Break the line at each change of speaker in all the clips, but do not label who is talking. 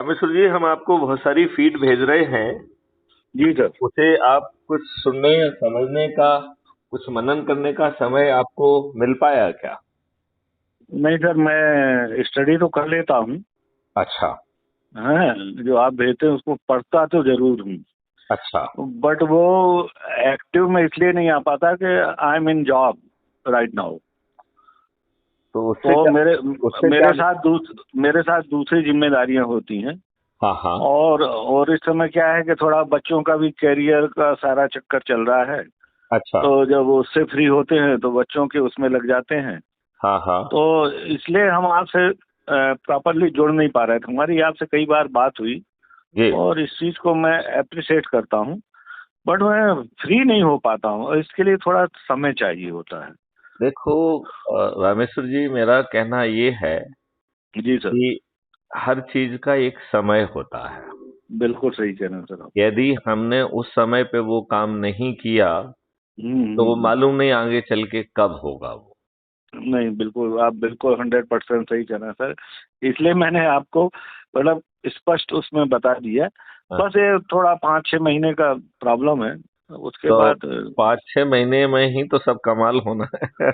रामेश्वर जी, हम आपको बहुत सारी फीड भेज रहे हैं।
जी सर।
उसे आप कुछ सुनने या समझने का, कुछ मनन करने का समय आपको मिल पाया क्या?
नहीं सर, मैं स्टडी तो कर लेता हूँ।
अच्छा।
हाँ, जो आप भेजते हैं उसको पढ़ता तो जरूर हूँ।
अच्छा।
बट वो एक्टिव में इसलिए नहीं आ पाता कि I am in job right now.
तो उससे
तो
क्या?
मेरे
उससे क्या?
मेरे साथ दूसरी जिम्मेदारियां होती हैं।
हाँ, हाँ।
और इस समय क्या है कि थोड़ा बच्चों का भी कैरियर का सारा चक्कर चल रहा है।
अच्छा।
तो जब उससे फ्री होते हैं तो बच्चों के उसमें लग जाते हैं।
हाँ, हाँ।
तो इसलिए हम आपसे प्रॉपरली जुड़ नहीं पा रहे थे। हमारी आपसे कई बार बात हुई
जी।
और इस चीज को मैं अप्रिशिएट करता हूँ। बट मैं फ्री नहीं हो पाता हूँ और इसके लिए थोड़ा समय चाहिए होता है।
देखो, रामेश्वर जी, मेरा कहना ये है
जी सर।
कि हर चीज का एक समय होता है।
बिल्कुल सही कह रहे हैं सर आप।
यदि हमने उस समय पे वो काम नहीं किया, तो वो
हम्म।
मालूम नहीं आगे चल के कब होगा वो।
नहीं, बिल्कुल आप बिल्कुल 100% सही कह रहे हैं सर। इसलिए मैंने आपको मतलब स्पष्ट उसमें बता दिया।
हाँ।
बस ये थोड़ा 5-6 महीने का प्रॉब्लम है। उसके
तो
बाद
5-6 महीने में ही तो सब कमाल होना है।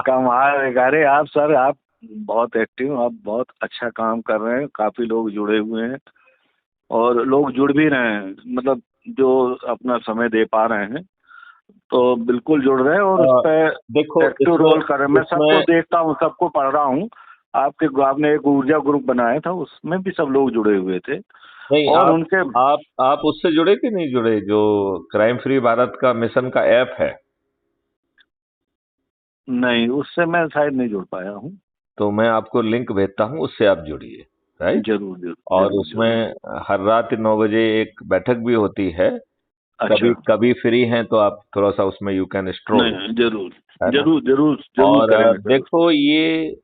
कमाल है। अरे आप सर, आप बहुत एक्टिव, आप बहुत अच्छा काम कर रहे हैं। काफी लोग जुड़े हुए हैं और लोग जुड़ भी रहे हैं, मतलब जो अपना समय दे पा रहे हैं तो बिल्कुल जुड़ रहे हैं और उस
अ,
पर
देखो,
एक्टिव
इसमें
रोल कर रहे हैं। मैं सबको
इसमें
देखता हूँ, सबको पढ़ रहा हूँ। आपने एक ऊर्जा ग्रुप बनाया था, उसमें भी सब लोग जुड़े हुए थे।
नहीं,
और
आप
उनके
आप उससे जुड़े कि नहीं जुड़े, जो क्राइम फ्री भारत का मिशन का ऐप है?
नहीं, उससे मैं शायद नहीं जुड़ पाया हूँ।
तो मैं आपको लिंक भेजता हूँ, उससे आप जुड़िए। राइट।
जरूर जरूर
और
जरूर जरूर।
उसमें हर रात 9 बजे एक बैठक भी होती है।
अच्छा।
कभी कभी फ्री हैं तो आप थोड़ा सा उसमें यू कैन स्ट्रोल।
नहीं, जरूर
है ना?
जरूर जरूर जरूर
और
करेंगे सर उसको।
देखो, ये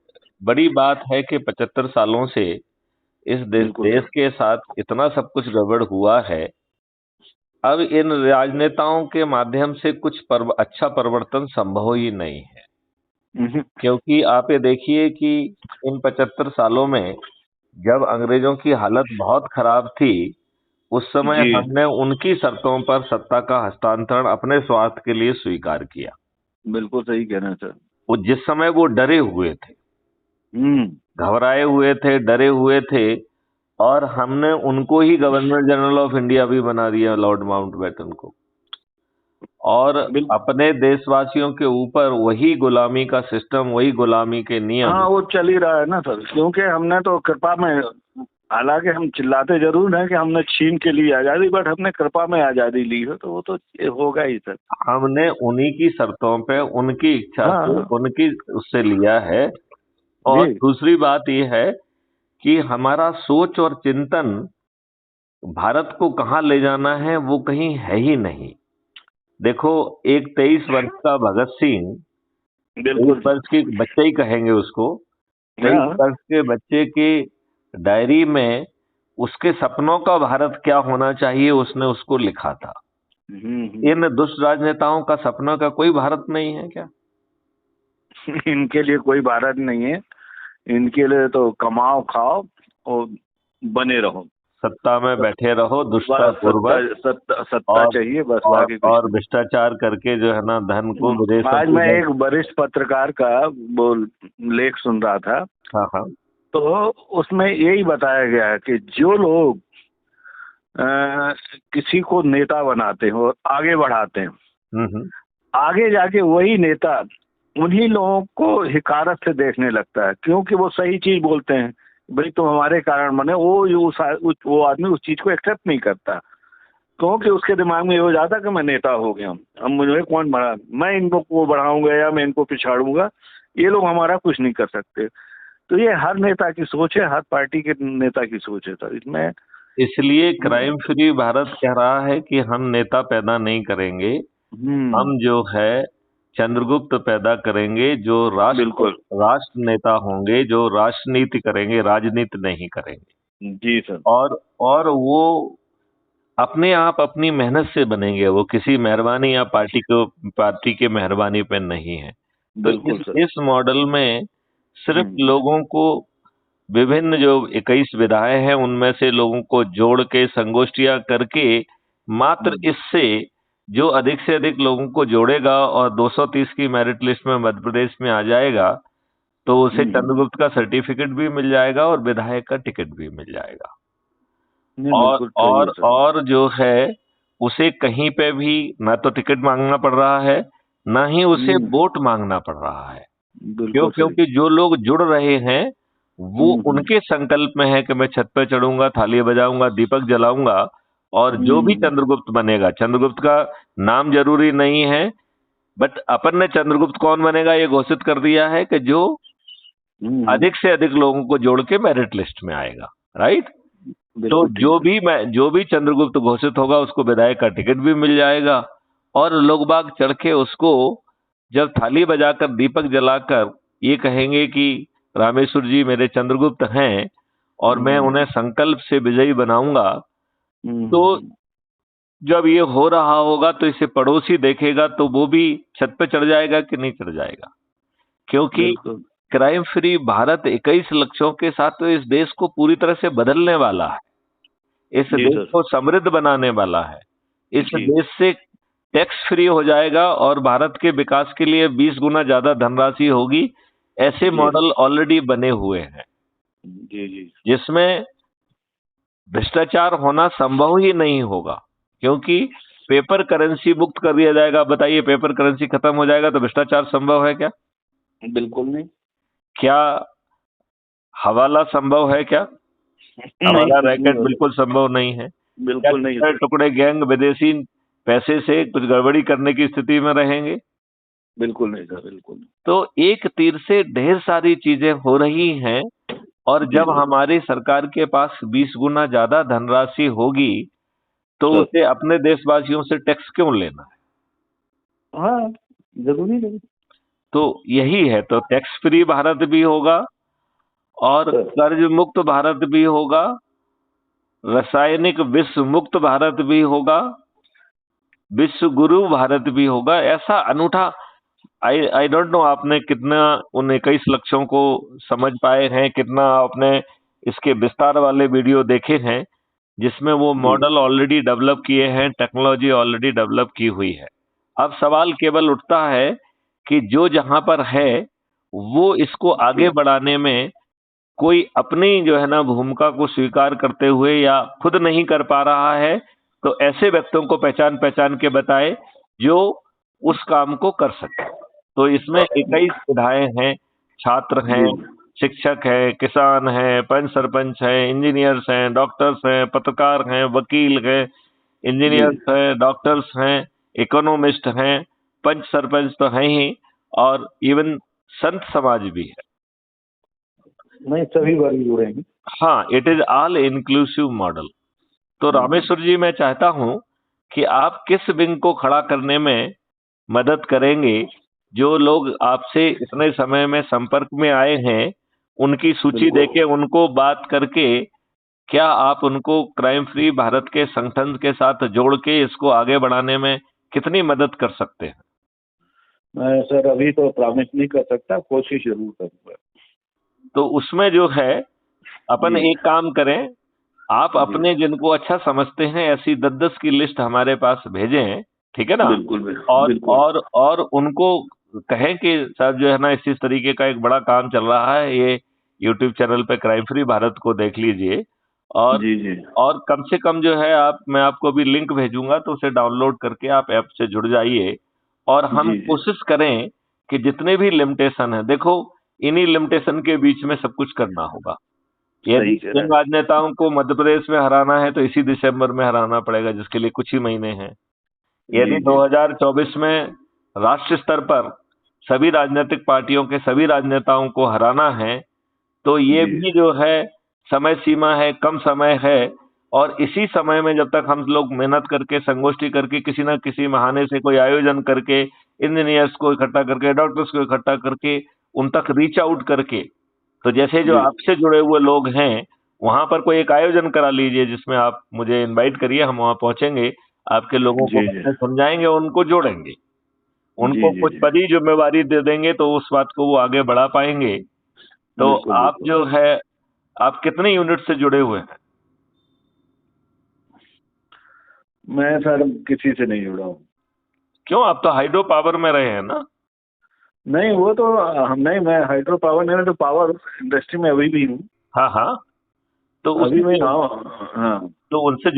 बड़ी बात है कि 75 सालों से इस
बिल्कुल
देश
सर।
के साथ इतना सब कुछ गड़बड़ हुआ है। अब इन राजनेताओं के माध्यम से कुछ अच्छा परिवर्तन संभव ही नहीं है।
हम्म।
क्योंकि आप ये देखिए कि इन 75 सालों में जब अंग्रेजों की हालत बहुत खराब थी, उस समय
जी।
हमने उनकी शर्तों पर सत्ता का हस्तांतरण अपने स्वार्थ के लिए स्वीकार किया।
बिल्कुल सही कह रहे हैं सर।
वो जिस समय वो डरे हुए थे,
हम्म।
घबराए हुए थे, डरे हुए थे, और हमने उनको ही गवर्नर जनरल ऑफ इंडिया भी बना दिया, लॉर्ड माउंटबेटन को। और
बिल्कुल।
अपने देशवासियों के ऊपर वही गुलामी का सिस्टम, वही गुलामी के नियम।
हाँ, वो चल ही रहा है ना सर, क्योंकि हमने तो कृपा में, हालांकि हम चिल्लाते जरूर हैं कि हमने छीन के ली आजादी, बट हमने कृपा में आजादी ली है, तो वो तो ये होगा ही सर।
हमने उन्हीं की शर्तों पे, उनकी इच्छा से,
हाँ।
उनकी उससे लिया है। और
जी।
दूसरी बात यह है कि हमारा सोच और चिंतन भारत को कहाँ ले जाना है वो कहीं है ही नहीं। देखो, एक 23 वर्ष का भगत सिंह, तेईस
बिल्कुल सर।
वर्ष के बच्चे ही कहेंगे उसको, तेईस
हाँ।
वर्ष के बच्चे की डायरी में उसके सपनों का भारत क्या होना चाहिए उसने उसको लिखा था। इन दुष्ट राजनेताओं का सपना का कोई भारत नहीं है क्या?
इनके लिए कोई भारत नहीं है। इनके लिए तो कमाओ खाओ और बने रहो।
सत्ता में बैठे रहो दुष्टता
बस सत्ता
पूर्वक,
सत्ता सत्ता
और
चाहिए, बस
और
बाकी कुछ
और
नहीं।
भ्रष्टाचार करके जो है ना, धन को विदेशों
आज
की
मैं
तरफ।
एक वरिष्ठ पत्रकार का वो लेख सुन रहा था।
हाँ, हाँ।
तो उसमें यही बताया गया है कि जो लोग अ, किसी को नेता बनाते हैं और आगे बढ़ाते हैं,
हम्म, हम्म।
आगे जाके वही नेता उन्हीं लोगों को हिकारत से देखने लगता है, क्योंकि वो सही चीज बोलते हैं। भाई तुम हमारे कारण बने, वो आदमी उस चीज को एक्सेप्ट नहीं करता, क्योंकि उसके दिमाग में ये हो जाता कि मैं नेता हो गया, अब मुझे कौन बढ़ा, मैं इनको को बढ़ाऊंगा या मैं इनको पिछाड़ूंगा, ये लोग हमारा कुछ नहीं कर सकते। तो ये हर नेता की सोच है, हर पार्टी के नेता की सोच है सर इसमें।
इसलिए क्राइम फ्री भारत कह रहा है कि हम नेता पैदा नहीं करेंगे।
हम्म।
हम जो है चंद्रगुप्त पैदा करेंगे, जो राष्ट्र
बिल्कुल।
राष्ट्र नेता होंगे, जो राष्ट्रनीति करेंगे, राजनीति नहीं करेंगे।
जी सर।
और वो अपने आप अपनी मेहनत से बनेंगे, वो किसी मेहरबानी या पार्टी के मेहरबानी पे नहीं है। तो
बिल्कुल
इस
सर।
इस मॉडल में सिर्फ
हम्म।
लोगों को विभिन्न जो 21 विधाएं हैं उनमें से लोगों को जोड़ के संगोष्ठियां करके मात्र इससे जो अधिक से अधिक लोगों को जोड़ेगा और 230 की मेरिट लिस्ट में मध्य प्रदेश में आ जाएगा तो उसे चंद्रगुप्त का सर्टिफिकेट भी मिल जाएगा और विधायक का टिकट भी मिल जाएगा। और जो है उसे कहीं पे भी ना तो टिकट मांगना पड़ रहा है ना ही उसे वोट मांगना पड़ रहा है। क्योंकि जो लोग जुड़ रहे हैं वो उनके संकल्प में है कि मैं छत पे चढ़ूंगा, थाली बजाऊंगा, दीपक जलाऊंगा और जो भी चंद्रगुप्त बनेगा, चंद्रगुप्त का नाम जरूरी नहीं है, बट अपन ने चंद्रगुप्त कौन बनेगा ये घोषित कर दिया है कि जो अधिक से अधिक लोगों को जोड़ के मेरिट लिस्ट में आएगा, राइट। तो जो भी चंद्रगुप्त घोषित होगा उसको विधायक का टिकट भी मिल जाएगा और लोग बाग चढ़ के उसको जब थाली बजाकर दीपक जलाकर ये कहेंगे कि रामेश्वर जी मेरे चंद्रगुप्त हैं और मैं उन्हें संकल्प से विजयी बनाऊंगा, तो जब ये हो रहा होगा तो इसे पड़ोसी देखेगा तो वो भी छत पे चढ़ जाएगा कि नहीं चढ़ जाएगा। क्योंकि क्राइम फ्री भारत 21 लक्ष्यों के साथ तो इस देश को पूरी तरह से बदलने वाला है, इस देश को समृद्ध बनाने वाला है, इस देश से टैक्स फ्री हो जाएगा और भारत के विकास के लिए 20 गुना ज्यादा धनराशि होगी। ऐसे मॉडल ऑलरेडी बने हुए हैं जिसमें भ्रष्टाचार होना संभव ही नहीं होगा, क्योंकि पेपर करेंसी मुक्त कर दिया जाएगा। बताइए, पेपर करेंसी खत्म हो जाएगा तो भ्रष्टाचार संभव है क्या?
बिल्कुल नहीं।
क्या हवाला संभव है क्या? हवाला रैकेट बिल्कुल संभव नहीं है।
बिल्कुल नहीं।
टुकड़े गैंग विदेशी पैसे से कुछ गड़बड़ी करने की स्थिति में रहेंगे?
बिल्कुल नहीं सर, बिल्कुल नहीं।
तो एक तीर से ढेर सारी चीजें हो रही हैं और जब हमारी सरकार के पास 20 गुना ज्यादा धनराशि होगी तो उसे अपने देशवासियों से टैक्स क्यों लेना है?
हाँ, जरूरी नहीं।
तो यही है, तो टैक्स फ्री भारत भी होगा और कर्ज मुक्त भारत भी होगा, रासायनिक विश्व मुक्त भारत भी होगा, विश्व गुरु भारत भी होगा। ऐसा अनूठा आई डोंट नो आपने कितना उन 21 लक्ष्यों को समझ पाए हैं, कितना आपने इसके विस्तार वाले वीडियो देखे हैं जिसमें वो मॉडल ऑलरेडी डेवलप किए हैं, टेक्नोलॉजी ऑलरेडी डेवलप की हुई है। अब सवाल केवल उठता है कि जो जहां पर है वो इसको आगे बढ़ाने में कोई अपनी जो है ना भूमिका को स्वीकार करते हुए या खुद नहीं कर पा रहा है, तो ऐसे व्यक्तियों को पहचान पहचान के बताए जो उस काम को कर सके। तो इसमें 21 सुविधाएं हैं, छात्र हैं, शिक्षक हैं, किसान हैं, पंच सरपंच हैं, इंजीनियर्स हैं, डॉक्टर्स हैं, पत्रकार हैं, वकील हैं, इंजीनियर्स हैं, डॉक्टर्स हैं, इकोनॉमिस्ट हैं, पंच सरपंच तो हैं ही और इवन संत समाज भी है।
नहीं, सभी वर्ग जुड़ेंगे।
हाँ, it is all inclusive model. तो रामेश्वर जी, मैं चाहता हूं कि आप किस विंग को खड़ा करने में मदद करेंगे? जो लोग आपसे इतने समय में संपर्क में आए हैं उनकी सूची देके उनको बात करके क्या आप उनको क्राइम फ्री भारत के संगठन के साथ जोड़ के इसको आगे बढ़ाने में कितनी मदद कर सकते हैं?
मैं सर अभी तो प्रॉमिस नहीं कर सकता, कोशिश जरूर करूंगा।
तो उसमें जो है अपन एक काम करें, आप अपने जिनको अच्छा समझते हैं ऐसी 10-10 की लिस्ट हमारे पास भेजें, ठीक है ना? और उनको कहें कि साहब जो है ना इस तरीके का एक बड़ा काम चल रहा है, ये यूट्यूब चैनल पे क्राइम फ्री भारत को देख लीजिए और कम से कम जो है मैं आपको भी लिंक भेजूंगा तो उसे डाउनलोड करके आप ऐप से जुड़ जाइए और हम कोशिश करें कि जितने भी लिमिटेशन है, देखो इन्हीं लिमिटेशन के बीच में सब कुछ करना होगा। यदि इन राजनेताओं को मध्य प्रदेश में हराना है तो इसी दिसंबर में हराना पड़ेगा, जिसके लिए कुछ ही महीने हैं। यदि 2024 में राष्ट्र स्तर पर सभी राजनीतिक पार्टियों के सभी राजनेताओं को हराना है तो ये भी जो है समय सीमा है, कम समय है और इसी समय में जब तक हम लोग मेहनत करके संगोष्ठी करके किसी न किसी बहाने से कोई आयोजन करके इंजीनियर्स को इकट्ठा करके डॉक्टर्स को इकट्ठा करके उन तक रीच आउट करके, तो जैसे जो आपसे जुड़े हुए लोग हैं वहां पर कोई एक आयोजन करा लीजिए जिसमें आप मुझे इनवाइट करिए, हम वहां पहुंचेंगे, आपके लोगों को समझाएंगे, उनको जोड़ेंगे, उनको कुछ बड़ी जिम्मेवारी दे देंगे तो उस बात को वो आगे बढ़ा पाएंगे। तो आप जो है आप कितने यूनिट से जुड़े हुए हैं?
मैं सर किसी से नहीं जुड़ा हूँ।
क्यों, आप तो हाइड्रो पावर में रहे हैं ना?
नहीं वो तो हम नहीं, मैं हाइड्रो पावर नहीं, मैं तो पावर इंडस्ट्री में अभी भी हूँ।
हाँ हाँ, तो
अभी
उसी
मैं हाँ हाँ
तो उनसे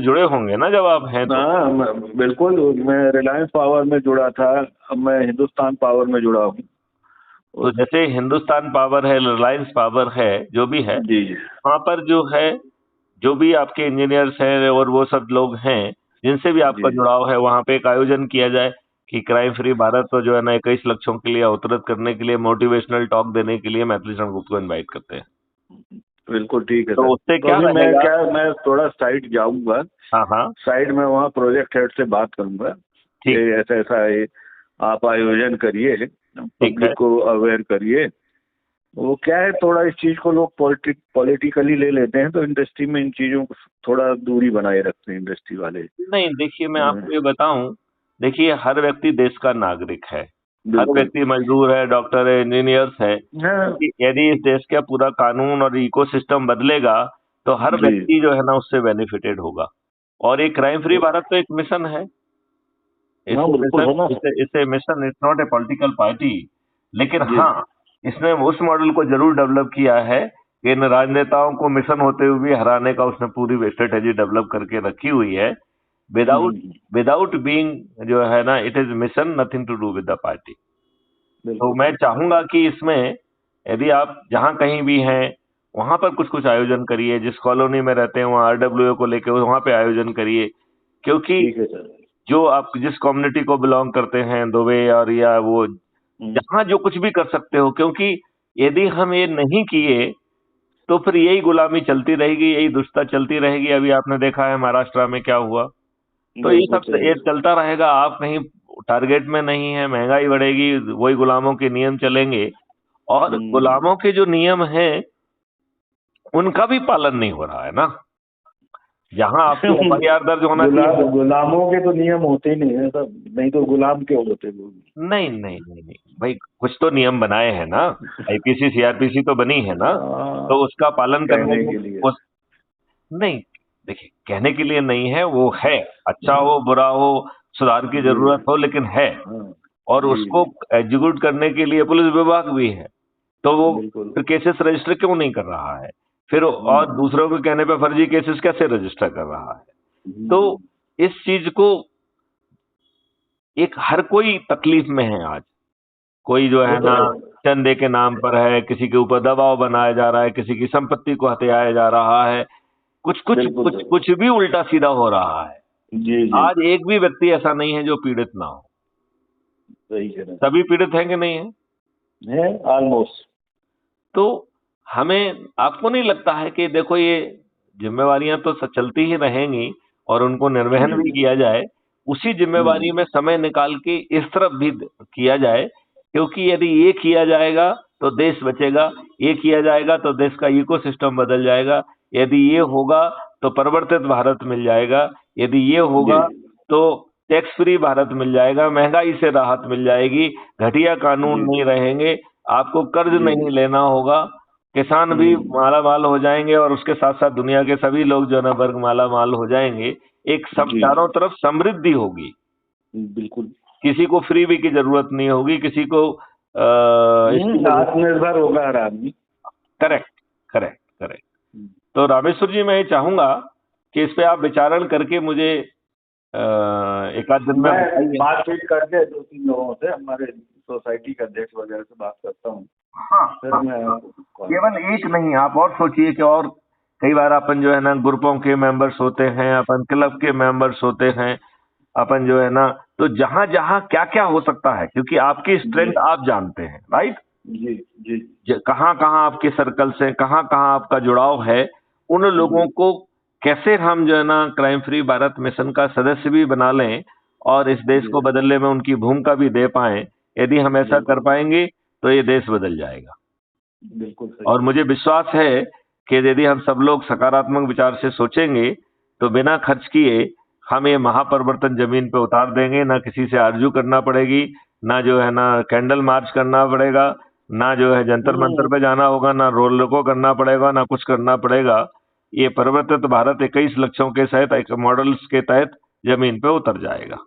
जुड़े होंगे ना जब आप हैं तो।
हाँ बिल्कुल, मैं रिलायंस पावर में जुड़ा था, अब मैं हिंदुस्तान पावर में जुड़ा हूँ।
तो जैसे हिंदुस्तान पावर है, रिलायंस पावर है, जो भी है,
जी जी
वहां पर जो है, जो भी आपके इंजीनियर्स हैं और वो सब लोग हैं जिनसे भी आपका
जी
जुड़ाव है, वहां पे एक आयोजन किया जाए कि क्राइम फ्री भारत को जो है ना 21 लक्ष्यों के लिए अवतरित करने के लिए, मोटिवेशनल टॉक देने के लिए मैथिली शरण गुप्त को इनवाइट करते हैं।
बिल्कुल ठीक है
तो
सर।
उससे
तो
क्या
अभी मैं
रहेगा?
क्या, मैं थोड़ा साइड जाऊंगा,
हाँ हाँ,
साइड में वहाँ प्रोजेक्ट हेड से बात करूंगा कि
ठीक
ऐसा ऐसा है, आप आयोजन करिए,
ठीक है।
पब्लिक को अवेयर करिए। वो क्या है, थोड़ा इस चीज को लोग पॉलिटिकली ले लेते हैं, तो इंडस्ट्री में इन चीजों को थोड़ा दूरी बनाए रखते हैं इंडस्ट्री वाले।
नहीं देखिए, मैं आपको ये बताऊं, देखिए हर व्यक्ति देश का नागरिक है, हर
बिल्कुल।
व्यक्ति मजदूर है, डॉक्टर है, इंजीनियर्स है।
हाँ
यदि इस देश का पूरा कानून और इकोसिस्टम बदलेगा तो हर
जी
व्यक्ति जो है ना उससे बेनिफिटेड होगा। और ये क्राइम फ्री भारत तो एक मिशन है।
हाँ बिल्कुल है ना।
इसे mission, it's not a political party. लेकिन
जी
हाँ, इसने उस मॉडल को जरूर डेवलप किया है कि इन राजनेताओं को मिशन होते हुए भी हराने का उसने पूरी स्ट्रेटेजी डेवलप करके रखी हुई है। विदाउट
हम्म,
विदाउट बीइंग जो है ना, it is mission, nothing to do with the party. तो
बिल्कुल
मैं
सर।
चाहूंगा कि इसमें यदि आप जहां कहीं भी हैं वहां पर कुछ कुछ आयोजन करिए, जिस कॉलोनी में रहते हैं वहां आरडब्ल्यूए को लेकर वहां पे आयोजन करिए। क्योंकि
ठीक है सर।
जो आप जिस कम्युनिटी को बिलोंग करते हैं, दुबे और या वो,
हम्म,
जहां जो कुछ भी कर सकते हो, क्योंकि यदि हम ये नहीं किए तो फिर यही गुलामी चलती रहेगी, यही दुष्टता चलती रहेगी। अभी आपने देखा है महाराष्ट्र में क्या हुआ। तो ये
बिल्कुल
सब
सही
ये
है।
चलता रहेगा, आप कहीं टारगेट में नहीं है, महंगाई बढ़ेगी, वही गुलामों के नियम चलेंगे। और
हम्म,
गुलामों के जो नियम हैं उनका भी पालन नहीं हो रहा है ना। जहां आपकी एफआईआर दर्ज होना चाहिए।
गुलामों के तो नियम होते ही नहीं है सब, नहीं तो गुलाम क्यों होते लोग।
नहीं नहीं नहीं नहीं भाई, कुछ तो नियम बनाए हैं ना, आईपीसी सीआरपीसी तो बनी है ना, तो उसका पालन करने
कहने
में
के लिए।
उस नहीं, देखिए कहने के लिए नहीं है, वो है, अच्छा हो बुरा हो, सुधार की
जी
जरूरत हो, लेकिन है।
हाँ
और
जी
उसको
जी
एग्जीक्यूट करने के लिए पुलिस विभाग भी है। तो वो
बिल्कुल।
फिर केसेस रजिस्टर क्यों नहीं कर रहा है? फिर और
हम्म,
दूसरों के कहने पे फर्जी केसेस कैसे रजिस्टर कर रहा है? तो
हम्म,
इस चीज को, एक हर कोई तकलीफ में है आज। कोई जो
वो
है
तो
ना
है।
चंदे के नाम पर है, किसी के ऊपर दबाव बनाया जा रहा है, किसी की संपत्ति को हथियाया जा रहा है, कुछ कुछ
बिल्कुल
कुछ
सर।
कुछ भी उल्टा सीधा हो रहा है।
जी जी
आज एक भी व्यक्ति ऐसा नहीं है जो पीड़ित ना हो।
सही कह रहे
सभी पीड़ित हैं कि नहीं है?
हैं, ऑलमोस्ट।
तो हमें, आपको नहीं लगता है कि देखो ये जिम्मेवारियां तो चलती ही रहेंगी और उनको निर्वहन
जी
भी किया जाए, उसी जिम्मेवारी में समय निकाल के इस तरफ भी किया जाए। क्योंकि यदि ये किया जाएगा तो देश बचेगा, ये किया जाएगा तो देश का इकोसिस्टम बदल जाएगा, यदि ये होगा तो परिवर्तित भारत मिल जाएगा, यदि ये
जी
होगा तो टैक्स फ्री भारत मिल जाएगा, महंगाई से राहत मिल जाएगी, घटिया कानून
जी
नहीं रहेंगे, आपको कर्ज
जी
नहीं लेना होगा, किसान भी
हम्म,
माला माल हो जाएंगे और उसके साथ साथ दुनिया के सभी लोग जो है ना वर्ग माला माल हो जाएंगे। एक सब
जी
चारों तरफ समृद्धि होगी।
बिल्कुल।
किसी को फ्रीबी की जरूरत नहीं होगी, किसी को इसकी जरूरत।
आत्मनिर्भर होगा हर आदमी।
Correct, correct, correct. तो रामेश्वर जी, मैं ये चाहूंगा कि इस पे आप विचारण करके मुझे एक आध दिन में
मैं
बताइए।
बातचीत करके दो तीन लोगों से, हमारे सोसाइटी के अध्यक्ष वगैरह से बात करता हूँ,
हाँ
फिर
हाँ,
मैं आपको कॉल
केवल
करूँ।
एक नहीं, आप और सोचिए कि और कई बार अपन जो है ना ग्रुपों के मेंबर्स होते हैं, अपन क्लब के मेंबर्स होते हैं, अपन जो है ना, तो जहां जहां क्या क्या हो सकता है, क्योंकि आपकी
जी
स्ट्रेंथ आप जानते हैं, राइट?
जी जी
कहाँ कहाँ आपके सर्कल से, कहाँ कहाँ आपका जुड़ाव है, उन
जी
लोगों को कैसे हम जो है ना क्राइम फ्री भारत मिशन का सदस्य भी बना लें और इस देश
जी
को बदलने में उनकी भूमिका भी दे पाएं। यदि हम ऐसा कर
बिल्कुल
पाएंगे तो ये देश बदल जाएगा।
बिल्कुल सही।
और मुझे विश्वास है कि यदि हम सब लोग सकारात्मक विचार से सोचेंगे तो बिना खर्च किए हम ये महापरिवर्तन जमीन पे उतार देंगे। ना किसी से आरजू करना पड़ेगी, ना जो है ना कैंडल मार्च करना पड़ेगा, ना जो है जंतर मंतर पे जाना होगा, ना रोलर को करना पड़ेगा, ना कुछ करना पड़ेगा। ये परिवर्तित भारत 21 लक्ष्यों के तहत, मॉडल्स के तहत जमीन पे उतर जाएगा।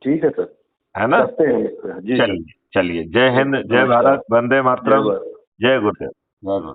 ठीक है सर,
है ना?
करते हैं जी सर।
चलिए चलिए, जय हिंद, जय भारत, वंदे मातरम, जय गुरुदेव, जय गुरुदेव।